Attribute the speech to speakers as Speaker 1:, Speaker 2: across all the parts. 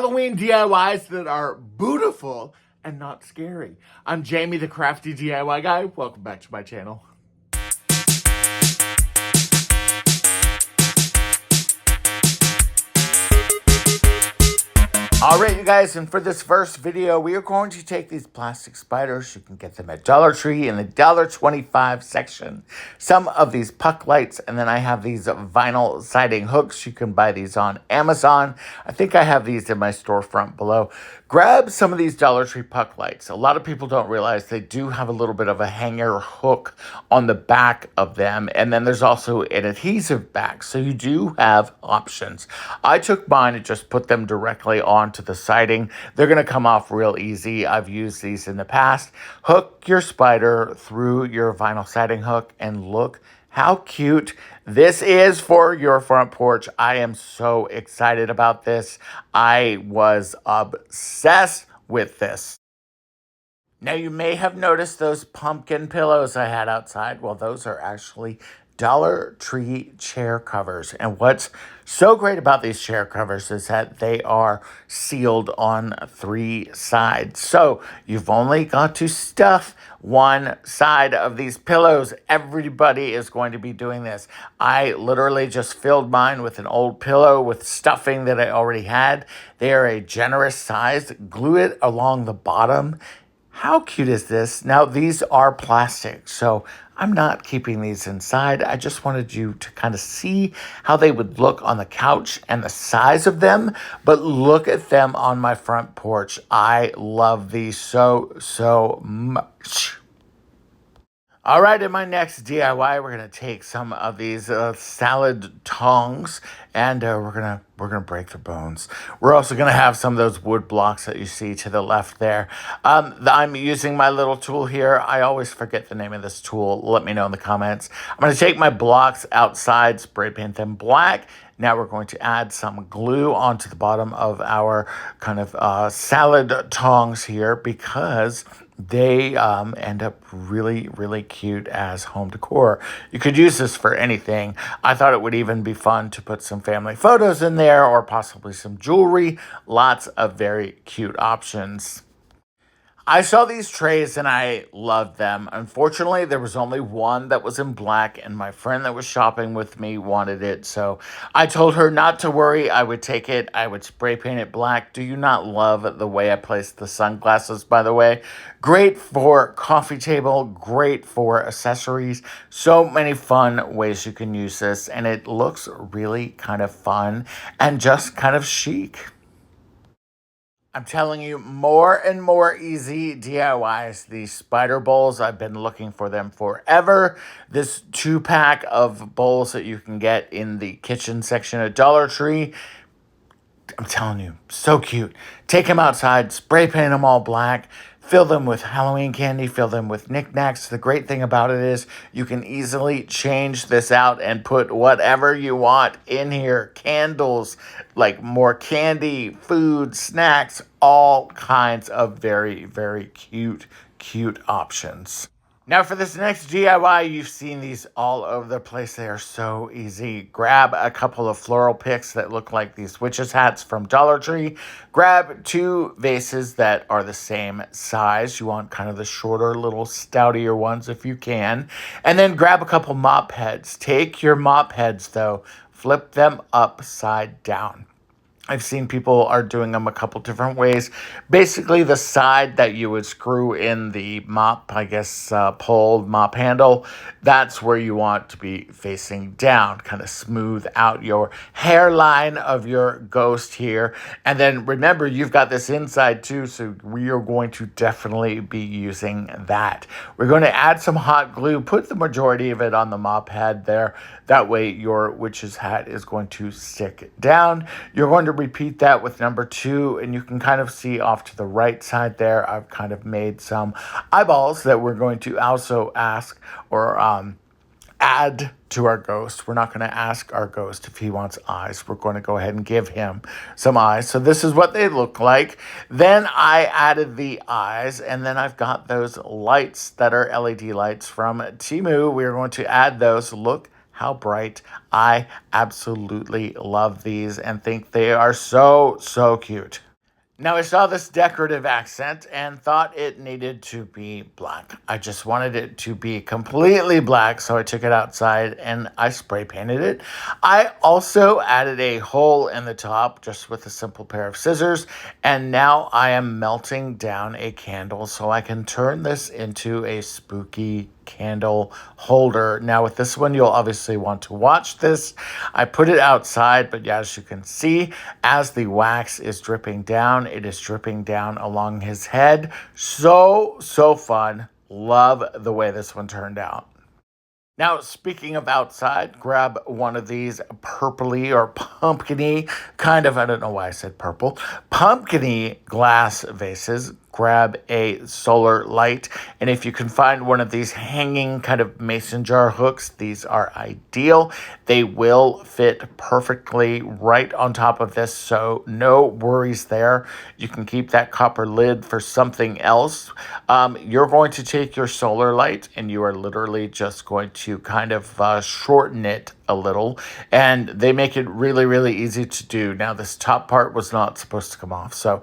Speaker 1: Halloween DIYs that are beautiful and not scary. I'm Jamie, the crafty DIY guy. Welcome back to my channel. Alright you guys, and for this first video, we are going to take these plastic spiders. You can get them at Dollar Tree in the $1.25 section. Some of these puck lights, and then I have these vinyl siding hooks. You can buy these on Amazon. I think I have these in my storefront below. Grab some of these Dollar Tree puck lights. A lot of people don't realize they do have a little bit of a hanger hook on the back of them, and then there's also an adhesive back, so you do have options. I took mine and just put them directly onto the siding. They're going to come off real easy. I've used these in the past. Hook your spider through your vinyl siding hook, and look how cute this is for your front porch. I am so excited about this. I was obsessed with this. Now, you may have noticed those pumpkin pillows I had outside. Well, those are actually Dollar Tree chair covers. And what's so great about these chair covers is that they are sealed on 3 sides. So you've only got to stuff one side of these pillows. Everybody is going to be doing this. I literally just filled mine with an old pillow with stuffing that I already had. They are a generous size. Glue it along the bottom. How cute is this? Now, these are plastic, so I'm not keeping these inside. I just wanted you to kind of see how they would look on the couch and the size of them, but look at them on my front porch. I love these so much. All right, in my next DIY, we're gonna take some of these salad tongs, and we're gonna break their bones. We're also gonna have some of those wood blocks that you see to the left there. I'm using my little tool here. I always forget the name of this tool. Let me know in the comments. I'm gonna take my blocks outside, spray paint them black. Now we're going to add some glue onto the bottom of our kind of salad tongs here, because they end up really cute as home decor. You could use this for anything. I thought it would even be fun to put some family photos in there, or possibly some jewelry. Lots of very cute options. I saw these trays and I loved them. Unfortunately, there was only one that was in black, and my friend that was shopping with me wanted it. So I told her not to worry. I would take it. I would spray paint it black. Do you not love the way I placed the sunglasses, by the way? Great for coffee table. Great for accessories. So many fun ways you can use this. And it looks really kind of fun and just kind of chic. I'm telling you, more and more easy DIYs. These spider bowls, I've been looking for them forever. This 2-pack of bowls that you can get in the kitchen section at Dollar Tree. I'm telling you, so cute. Take them outside, spray paint them all black. Fill them with Halloween candy, fill them with knickknacks. The great thing about it is you can easily change this out and put whatever you want in here. Candles, like more candy, food, snacks, all kinds of very cute options. Now for this next DIY, you've seen these all over the place. They are so easy. Grab a couple of floral picks that look like these witches' hats from Dollar Tree. Grab 2 vases that are the same size. You want kind of the shorter, little stoutier ones if you can. And then grab a couple mop heads. Take your mop heads though, flip them upside down. I've seen people are doing them a couple different ways. Basically, the side that you would screw in the mop, I guess, pole mop handle, that's where you want to be facing down. Kind of smooth out your hairline of your ghost here. And then remember, you've got this inside too, so we are going to definitely be using that. We're going to add some hot glue. Put the majority of it on the mop head there. That way your witch's hat is going to stick down. You're going to repeat that with number 2, and you can kind of see off to the right side there, I've kind of made some eyeballs that we're going to also ask or add to our ghost. We're not going to ask our ghost if he wants eyes. We're going to go ahead and give him some eyes. So this is what they look like. Then I added the eyes, and then I've got those lights that are LED lights from Temu. We're going to add those. Look how bright. I absolutely love these and think they are so cute. Now, I saw this decorative accent and thought it needed to be black. I just wanted it to be completely black, so I took it outside and I spray painted it. I also added a hole in the top just with a simple pair of scissors, and now I am melting down a candle so I can turn this into a spooky candle holder. Now with this one, you'll obviously want to watch this. I put it outside, but yeah, as you can see, as the wax is dripping down, it is dripping down along his head. So fun. Love the way this one turned out. Now, speaking of outside, grab one of these purpley or pumpkiny kind of, I don't know why I said purple, pumpkiny glass vases. Grab a solar light. And if you can find one of these hanging kind of mason jar hooks, these are ideal. They will fit perfectly right on top of this, so no worries there. You can keep that copper lid for something else. You're going to take your solar light and you are literally just going to kind of shorten it a little, and they make it really easy to do. Now, this top part was not supposed to come off, so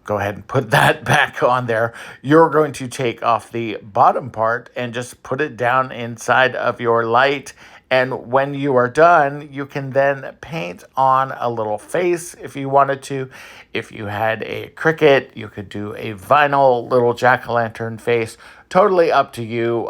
Speaker 1: go ahead and put that back on there. You're going to take off the bottom part and just put it down inside of your light. And when you are done, you can then paint on a little face if you wanted to. If you had a cricket, you could do a vinyl little jack-o'-lantern face. Totally up to you.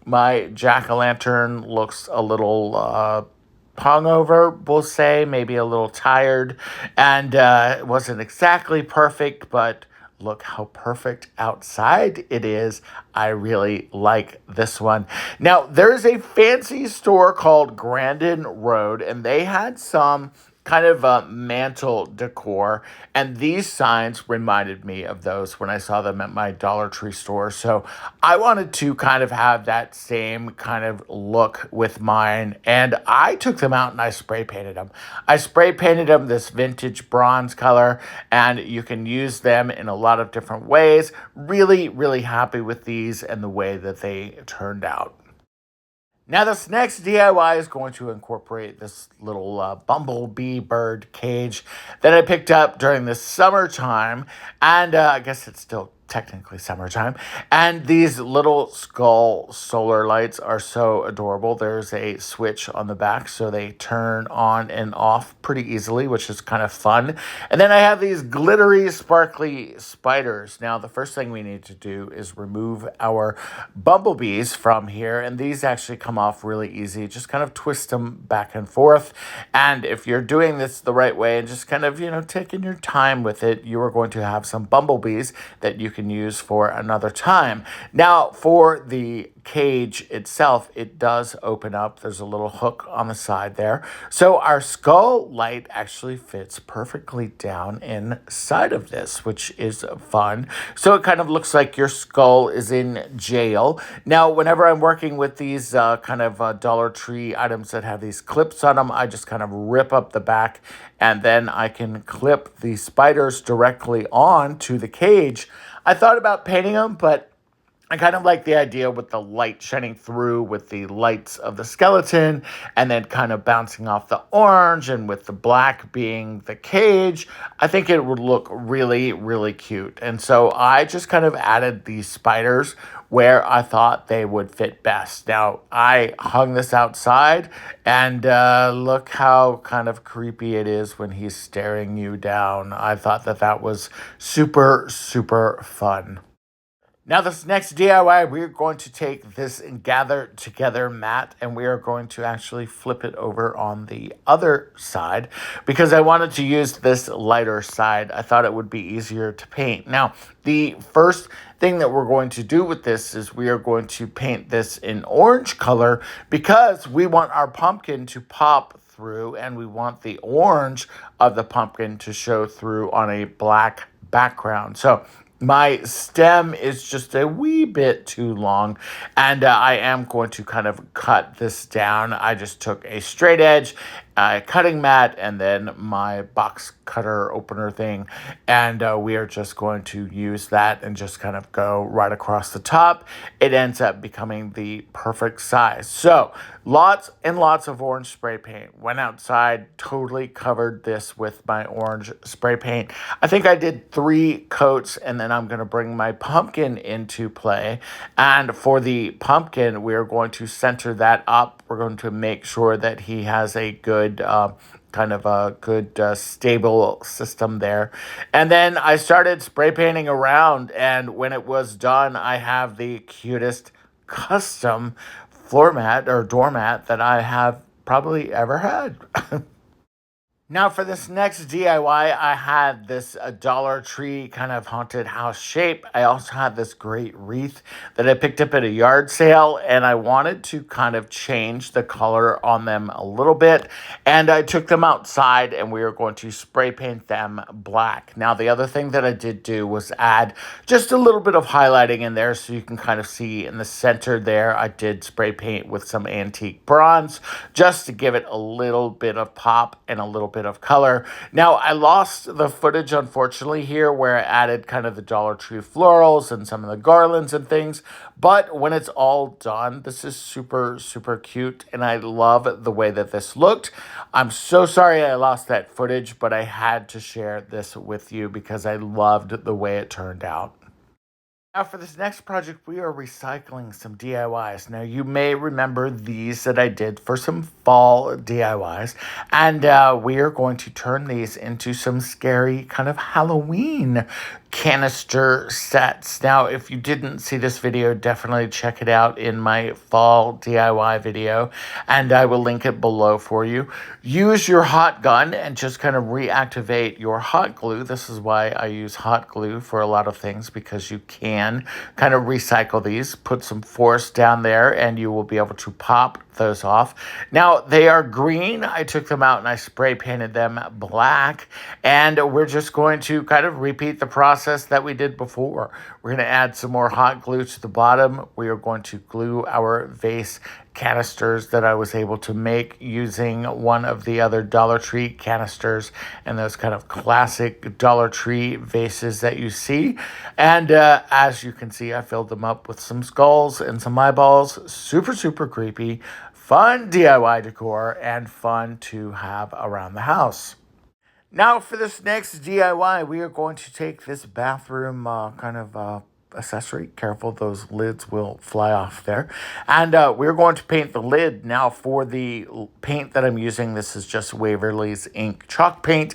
Speaker 1: My jack-o'-lantern looks a little hungover, we'll say, maybe a little tired, and it wasn't exactly perfect, but look how perfect outside it is. I really like this one. Now, there's a fancy store called Grandin Road, and they had some kind of mantle decor, and these signs reminded me of those when I saw them at my Dollar Tree store. So I wanted to kind of have that same kind of look with mine, and I took them out and I spray painted them. I spray painted them this vintage bronze color, and you can use them in a lot of different ways. Really happy with these and the way that they turned out. Now, this next DIY is going to incorporate this little bumblebee bird cage that I picked up during the summertime. And I guess it's still technically summertime. And these little skull solar lights are so adorable. There's a switch on the back, so they turn on and off pretty easily, which is kind of fun. And then I have these glittery, sparkly spiders. Now, the first thing we need to do is remove our bumblebees from here. And these actually come off really easy. Just kind of twist them back and forth. And if you're doing this the right way and just kind of, taking your time with it, you are going to have some bumblebees that you can use for another time. Now, for the cage itself, it does open up. There's a little hook on the side there. So our skull light actually fits perfectly down inside of this, which is fun. So it kind of looks like your skull is in jail. Now, whenever I'm working with these kind of Dollar Tree items that have these clips on them, I just kind of rip up the back, and then I can clip the spiders directly on to the cage. I thought about painting them, but I kind of like the idea with the light shining through with the lights of the skeleton and then kind of bouncing off the orange and with the black being the cage. I think it would look really cute. And so I just kind of added these spiders where I thought they would fit best. Now, I hung this outside, and look how kind of creepy it is when he's staring you down. I thought that was super fun. Now, this next DIY, we're going to take this Gather Together mat, and we are going to actually flip it over on the other side because I wanted to use this lighter side. I thought it would be easier to paint. Now, the first thing that we're going to do with this is we are going to paint this in orange color because we want our pumpkin to pop through, and we want the orange of the pumpkin to show through on a black background. So my stem is just a wee bit too long, and I am going to kind of cut this down. I just took a straight edge cutting mat and then my box cutter opener thing. And we are just going to use that and just kind of go right across the top. It ends up becoming the perfect size. So lots and lots of orange spray paint. Went outside, totally covered this with my orange spray paint. I think I did 3 coats, and then I'm going to bring my pumpkin into play. And for the pumpkin, we are going to center that up. We're going to make sure that he has a good kind of a good stable system there. And then I started spray painting around, and when it was done, I have the cutest custom floor mat or doormat that I have probably ever had. Now for this next DIY, I had this Dollar Tree kind of haunted house shape. I also had this great wreath that I picked up at a yard sale, and I wanted to kind of change the color on them a little bit. And I took them outside and we are going to spray paint them black. Now the other thing that I did do was add just a little bit of highlighting in there so you can kind of see in the center there, I did spray paint with some antique bronze just to give it a little bit of pop and a little bit of color. Now, I lost the footage, unfortunately, here where I added kind of the Dollar Tree florals and some of the garlands and things. But when it's all done, this is super, super cute. And I love the way that this looked. I'm so sorry I lost that footage, but I had to share this with you because I loved the way it turned out. Now, for this next project, we are recycling some DIYs. Now, you may remember these that I did for some fall DIYs, and we are going to turn these into some scary kind of Halloween canister sets. Now, if you didn't see this video, definitely check it out in my fall DIY video, and I will link it below for you. Use your hot gun and just kind of reactivate your hot glue. This is why I use hot glue for a lot of things, because you can kind of recycle these. Put some force down there and you will be able to pop those off. Now, they are green. I took them out and I spray painted them black, and we're just going to kind of repeat the process that we did before. We're going to add some more hot glue to the bottom. We are going to glue our vase canisters that I was able to make using one of the other Dollar Tree canisters and those kind of classic Dollar Tree vases that you see. And as you can see, I filled them up with some skulls and some eyeballs. Super, super creepy. Fun DIY decor and fun to have around the house. Now for this next DIY, we are going to take this bathroom kind of accessory. Careful, those lids will fly off there. And we're going to paint the lid. Now for the paint that I'm using, this is just Waverly's ink chalk paint.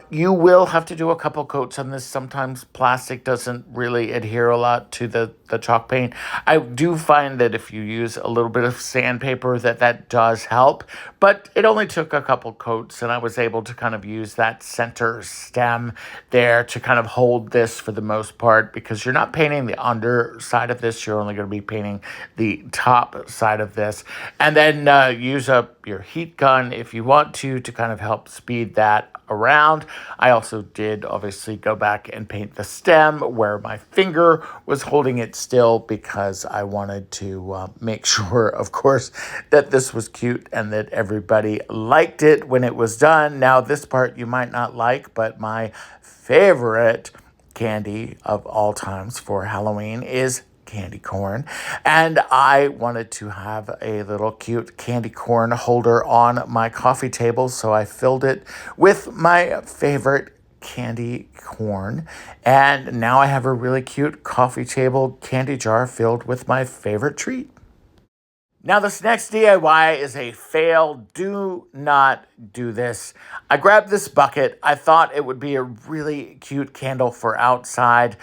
Speaker 1: You will have to do a couple coats on this. Sometimes plastic doesn't really adhere a lot to the chalk paint. I do find that if you use a little bit of sandpaper that does help, but it only took a couple coats and I was able to kind of use that center stem there to kind of hold this for the most part, because you're not painting the underside of this, you're only going to be painting the top side of this. And then use up your heat gun if you want to kind of help speed that around. I also did obviously go back and paint the stem where my finger was holding it still, because I wanted to make sure, of course, that this was cute and that everybody liked it when it was done. Now, this part you might not like, but my favorite candy of all times for Halloween is candy corn, and I wanted to have a little cute candy corn holder on my coffee table, so I filled it with my favorite candy corn, and now I have a really cute coffee table candy jar filled with my favorite treat. Now, this next DIY is a fail. Do not do this. I grabbed this bucket. I thought it would be a really cute candle for outside.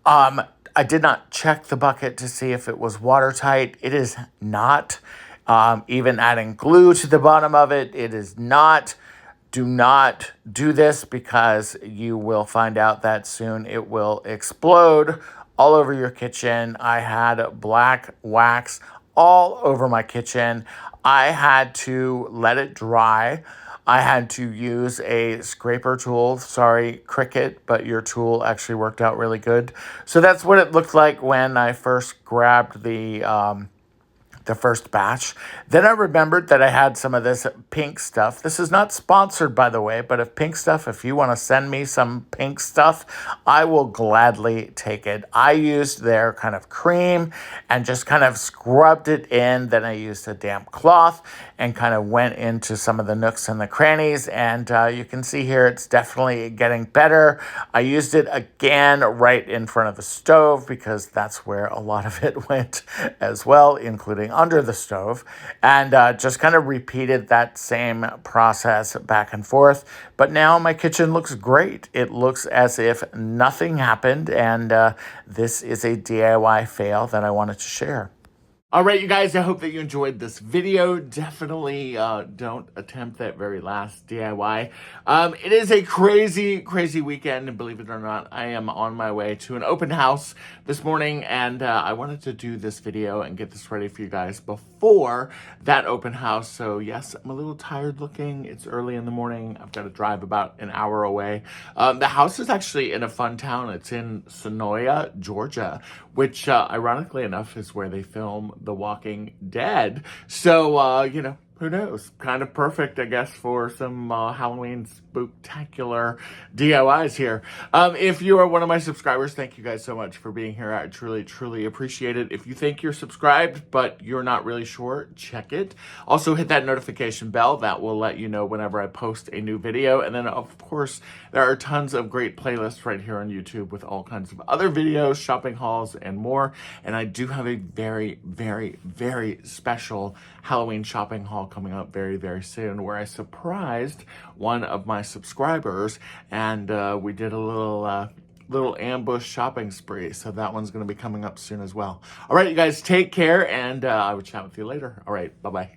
Speaker 1: I did not check the bucket to see if it was watertight. It is not. Even adding glue to the bottom of it, it is not. Do not do this, because you will find out that soon it will explode all over your kitchen. I had black wax all over my kitchen. I had to let it dry. I had to use a scraper tool. Sorry, Cricut, but your tool actually worked out really good. So that's what it looked like when I first grabbed the the first batch. Then I remembered that I had some of this pink stuff. This is not sponsored, by the way, but if you want to send me some pink stuff, I will gladly take it. I used their kind of cream and just kind of scrubbed it in. Then I used a damp cloth and kind of went into some of the nooks and the crannies. And you can see here, it's definitely getting better. I used it again right in front of the stove because that's where a lot of it went as well, including under the stove. And just kind of repeated that same process back and forth. But now my kitchen looks great. It looks as if nothing happened. And this is a DIY fail that I wanted to share. All right, you guys, I hope that you enjoyed this video. Definitely don't attempt that very last DIY. It is a crazy, crazy weekend, and believe it or not, I am on my way to an open house this morning, and I wanted to do this video and get this ready for you guys before that open house. So yes, I'm a little tired looking. It's early in the morning. I've got to drive about an hour away. The house is actually in a fun town. It's in Sonoya, Georgia, which ironically enough is where they film The Walking Dead. So, who knows? Kind of perfect, I guess, for some Halloween spooktacular DIYs here. If you are one of my subscribers, thank you guys so much for being here. I truly, truly appreciate it. If you think you're subscribed, but you're not really sure, check it. Also, hit that notification bell. That will let you know whenever I post a new video. And then, of course, there are tons of great playlists right here on YouTube with all kinds of other videos, shopping hauls, and more. And I do have a very, very, very special Halloween shopping haul coming up very, very soon, where I surprised one of my subscribers, and we did a little ambush shopping spree. So that one's going to be coming up soon as well. All right, you guys, take care, and I will chat with you later. All right, bye-bye.